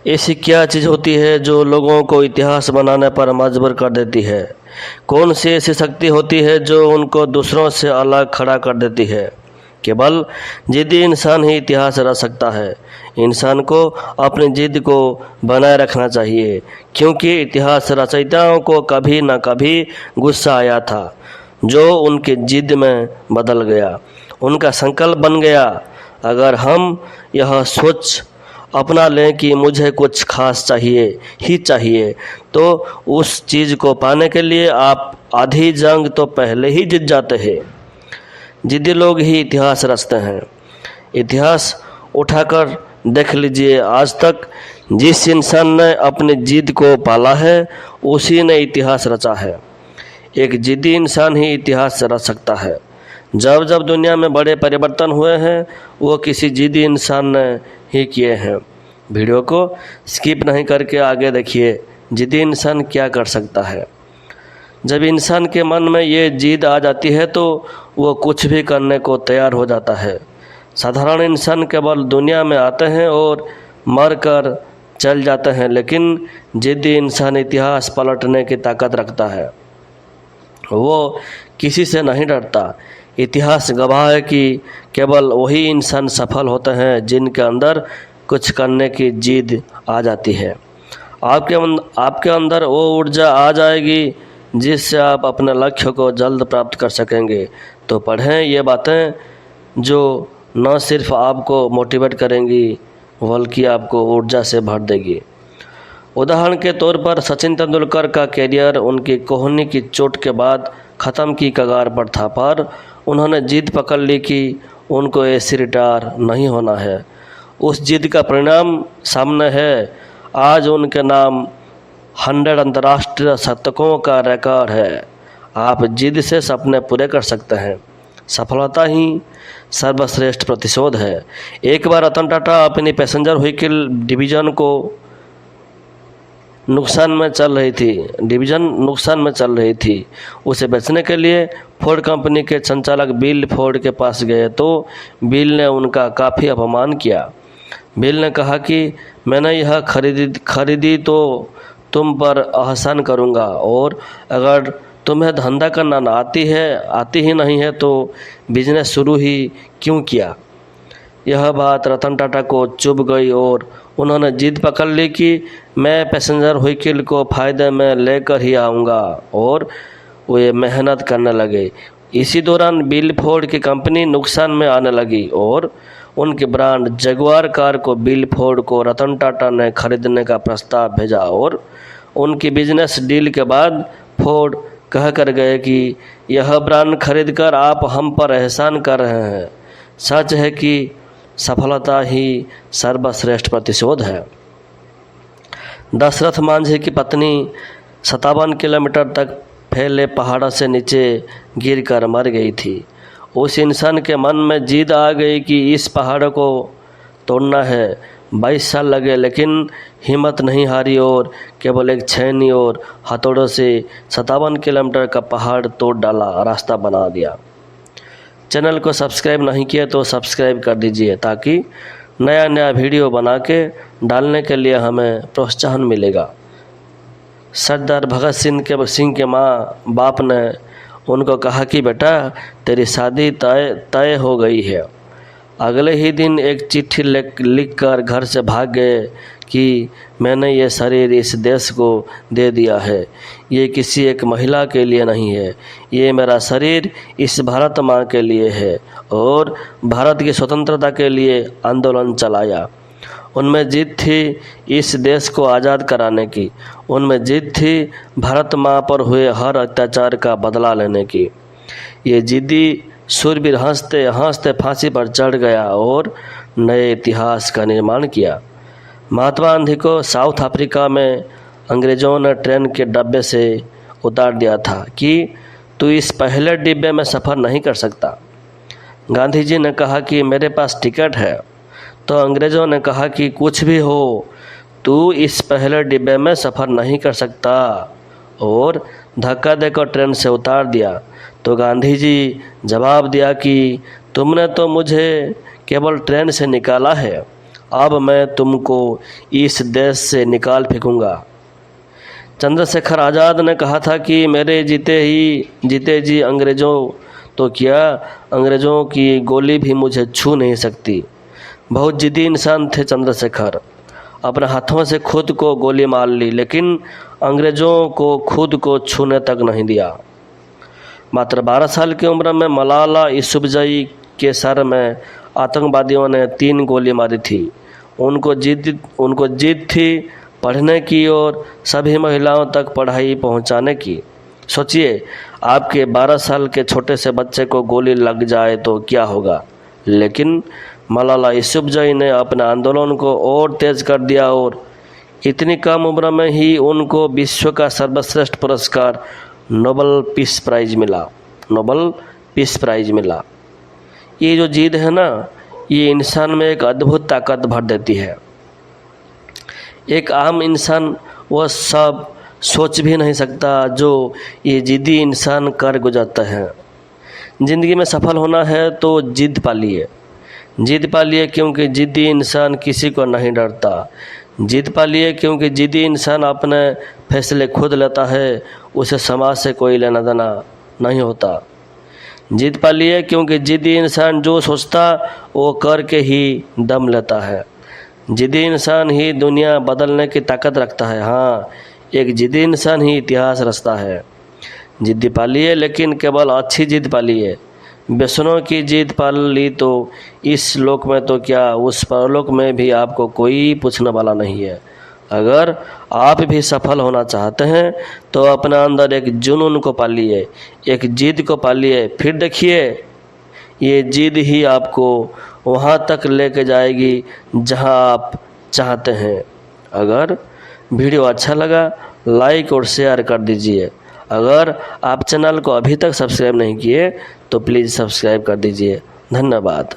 ऐसी क्या चीज़ होती है जो लोगों को इतिहास बनाने पर मजबूर कर देती है? कौन सी ऐसी शक्ति होती है जो उनको दूसरों से अलग खड़ा कर देती है? केवल जिद्दी इंसान ही इतिहास रच सकता है। इंसान को अपनी जिद को बनाए रखना चाहिए, क्योंकि इतिहास रचयिताओं को कभी न कभी गुस्सा आया था, जो उनकी जिद में बदल गया, उनका संकल्प बन गया। अगर हम यह सोच अपना लें कि मुझे कुछ खास चाहिए ही चाहिए, तो उस चीज़ को पाने के लिए आप आधी जंग तो पहले ही जीत जाते हैं। जिद्दी लोग ही इतिहास रचते हैं। इतिहास उठाकर देख लीजिए, आज तक जिस इंसान ने अपनी जिद को पाला है, उसी ने इतिहास रचा है। एक जिद्दी इंसान ही इतिहास रच सकता है। जब जब दुनिया में बड़े परिवर्तन हुए हैं, वो किसी जिद्दी इंसान ने ही किए हैं। वीडियो को स्किप नहीं करके आगे देखिए, जिद्दी इंसान क्या कर सकता है। जब इंसान के मन में ये जिद आ जाती है तो वो कुछ भी करने को तैयार हो जाता है। साधारण इंसान केवल दुनिया में आते हैं और मर कर चल जाते हैं, लेकिन जिद्दी इंसान इतिहास पलटने की ताकत रखता है। वो किसी से नहीं डरता। इतिहास गवाह है कि केवल वही इंसान सफल होते हैं जिनके अंदर कुछ करने की जिद आ जाती है। आपके अंदर वो ऊर्जा आ जाएगी जिससे आप अपने लक्ष्य को जल्द प्राप्त कर सकेंगे। तो पढ़ें ये बातें जो न सिर्फ आपको मोटिवेट करेंगी, बल्कि आपको ऊर्जा से भर देगी। उदाहरण के तौर पर सचिन तेंदुलकर का कैरियर उनकी कोहनी की चोट के बाद ख़त्म की कगार पर था, पर उन्होंने जिद पकड़ ली कि उनको ऐसे रिटायर नहीं होना है। उस जिद का परिणाम सामने है। आज उनके नाम 100 अंतर्राष्ट्रीय शतकों का रिकॉर्ड है। आप जिद से सपने पूरे कर सकते हैं। सफलता ही सर्वश्रेष्ठ प्रतिशोध है। एक बार रतन टाटा अपनी पैसेंजर व्हीकल डिवीज़न नुकसान में चल रही थी। उसे बेचने के लिए फोर्ड कंपनी के संचालक बिल फोर्ड के पास गए तो बिल ने उनका काफ़ी अपमान किया। बिल ने कहा कि मैंने यह खरीदी तो तुम पर एहसान करूंगा, और अगर तुम्हें धंधा करना आती ही नहीं है तो बिजनेस शुरू ही क्यों किया। यह बात रतन टाटा को चुभ गई और उन्होंने जिद पकड़ ली कि मैं पैसेंजर व्हीकल को फ़ायदे में लेकर ही आऊँगा, और वे मेहनत करने लगे। इसी दौरान बिल फोर्ड की कंपनी नुकसान में आने लगी और उनकी ब्रांड जगुआर कार को बिल फोर्ड को रतन टाटा ने खरीदने का प्रस्ताव भेजा, और उनकी बिजनेस डील के बाद फोर्ड कह कर गए कि यह ब्रांड खरीदकर आप हम पर एहसान कर रहे हैं। सच है कि सफलता ही सर्वश्रेष्ठ प्रतिशोध है। दशरथ मांझी की पत्नी 57 किलोमीटर तक फैले पहाड़ों से नीचे गिरकर मर गई थी। उस इंसान के मन में जिद आ गई कि इस पहाड़ को तोड़ना है। 22 साल लगे, लेकिन हिम्मत नहीं हारी और केवल एक छेनी और हथौड़ों से 57 किलोमीटर का पहाड़ तोड़ डाला, रास्ता बना दिया। चैनल को सब्सक्राइब नहीं किया तो सब्सक्राइब कर दीजिए, ताकि नया वीडियो बना के डालने के लिए हमें प्रोत्साहन मिलेगा। सरदार भगत सिंह के माँ बाप ने उनको कहा कि बेटा तेरी शादी तय हो गई है। अगले ही दिन एक चिट्ठी लिख कर घर से भाग गए कि मैंने ये शरीर इस देश को दे दिया है। ये किसी एक महिला के लिए नहीं है, ये मेरा शरीर इस भारत माँ के लिए है। और भारत की स्वतंत्रता के लिए आंदोलन चलाया। उनमें जिद थी इस देश को आज़ाद कराने की। उनमें जिद थी भारत माँ पर हुए हर अत्याचार का बदला लेने की। ये जिद्दी शूरवीर हंसते हंसते फांसी पर चढ़ गया और नए इतिहास का निर्माण किया। महात्मा गांधी को साउथ अफ्रीका में अंग्रेज़ों ने ट्रेन के डब्बे से उतार दिया था कि तू इस पहले डिब्बे में सफ़र नहीं कर सकता। गांधी जी ने कहा कि मेरे पास टिकट है, तो अंग्रेज़ों ने कहा कि कुछ भी हो, तू इस पहले डिब्बे में सफ़र नहीं कर सकता, और धक्का देकर ट्रेन से उतार दिया। तो गांधी जी जवाब दिया कि तुमने तो मुझे केवल ट्रेन से निकाला है, अब मैं तुमको इस देश से निकाल फेंकूंगा। चंद्रशेखर आज़ाद ने कहा था कि मेरे जीते जी अंग्रेज़ों तो क्या, अंग्रेज़ों की गोली भी मुझे छू नहीं सकती। बहुत जिद्दी इंसान थे चंद्रशेखर। अपने हाथों से खुद को गोली मार ली, लेकिन अंग्रेज़ों को खुद को छूने तक नहीं दिया। मात्र 12 साल की उम्र में मलाला यूसुफजई के सर में आतंकवादियों ने 3 गोली मारी थी। उनको जिद थी पढ़ने की और सभी महिलाओं तक पढ़ाई पहुंचाने की। सोचिए, आपके 12 साल के छोटे से बच्चे को गोली लग जाए तो क्या होगा। लेकिन मलाला यूसुफजई ने अपने आंदोलन को और तेज कर दिया और इतनी कम उम्र में ही उनको विश्व का सर्वश्रेष्ठ पुरस्कार नोबेल पीस प्राइज मिला। ये जो जिद है ना, ये इंसान में एक अद्भुत ताकत भर देती है। एक आम इंसान वह सब सोच भी नहीं सकता जो ये जिद्दी इंसान कर गुजरता है। ज़िंदगी में सफल होना है तो जिद पालिए क्योंकि जिद्दी इंसान किसी को नहीं डरता। जिद पालिए क्योंकि जिद्दी इंसान अपने फैसले खुद लेता है, उसे समाज से कोई लेना देना नहीं होता। जिद पालिए क्योंकि जिद्दी इंसान जो सोचता वो करके ही दम लेता है। जिद्दी इंसान ही दुनिया बदलने की ताकत रखता है। हाँ, एक जिद्दी इंसान ही इतिहास रचता है। जिद्दी पालिए, लेकिन केवल अच्छी जिद पालिए। व्यसनों की जिद पाल ली तो इस लोक में तो क्या, उस परलोक में भी आपको कोई पूछने वाला नहीं है। अगर आप भी सफल होना चाहते हैं तो अपने अंदर एक जुनून को पालिए, एक जिद को पालिए। फिर देखिए, ये जिद ही आपको वहाँ तक लेके जाएगी जहाँ आप चाहते हैं। अगर वीडियो अच्छा लगा, लाइक और शेयर कर दीजिए। अगर आप चैनल को अभी तक सब्सक्राइब नहीं किए तो प्लीज़ सब्सक्राइब कर दीजिए। धन्यवाद।